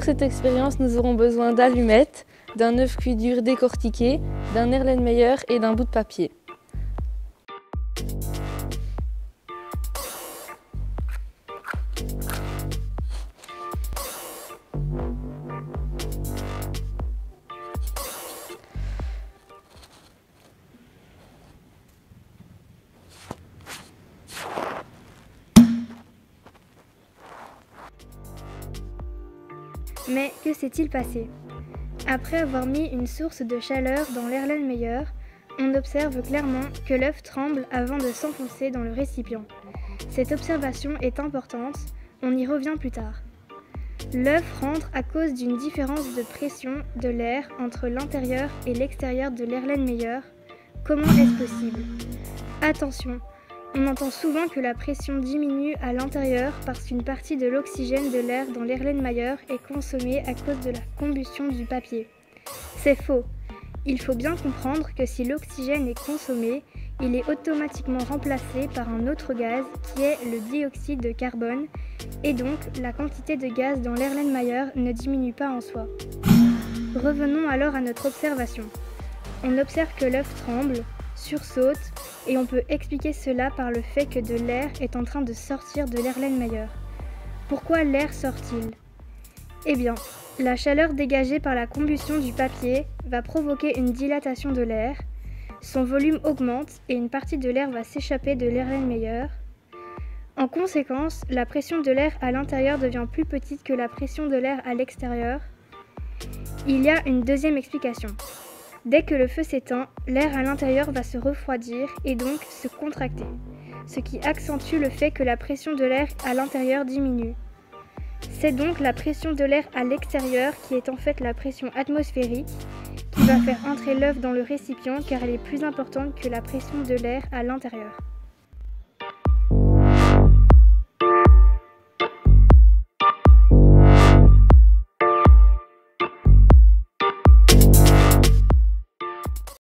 cette expérience, nous aurons besoin d'allumettes, d'un œuf cuit dur décortiqué, d'un Erlenmeyer et d'un bout de papier. Mais que s'est-il passé? Après avoir mis une source de chaleur dans l'Erlenmeyer, on observe clairement que l'œuf tremble avant de s'enfoncer dans le récipient. Cette observation est importante, on y revient plus tard. L'œuf rentre à cause d'une différence de pression de l'air entre l'intérieur et l'extérieur de l'Erlenmeyer. Comment est-ce possible? Attention, on entend souvent que la pression diminue à l'intérieur parce qu'une partie de l'oxygène de l'air dans l'Erlenmeyer est consommée à cause de la combustion du papier. C'est faux. Il faut bien comprendre que si l'oxygène est consommé, il est automatiquement remplacé par un autre gaz qui est le dioxyde de carbone, et donc la quantité de gaz dans l'Erlenmeyer ne diminue pas en soi. Revenons alors à notre observation. On observe que l'œuf tremble, sursaute, et on peut expliquer cela par le fait que de l'air est en train de sortir de l'Erlenmeyer. Pourquoi l'air sort-il? Eh bien, la chaleur dégagée par la combustion du papier va provoquer une dilatation de l'air, son volume augmente et une partie de l'air va s'échapper de l'Erlenmeyer. En conséquence, la pression de l'air à l'intérieur devient plus petite que la pression de l'air à l'extérieur. Il y a une deuxième explication. Dès que le feu s'éteint, l'air à l'intérieur va se refroidir et donc se contracter, ce qui accentue le fait que la pression de l'air à l'intérieur diminue. C'est donc la pression de l'air à l'extérieur qui est en fait la pression atmosphérique qui va faire entrer l'œuf dans le récipient car elle est plus importante que la pression de l'air à l'intérieur.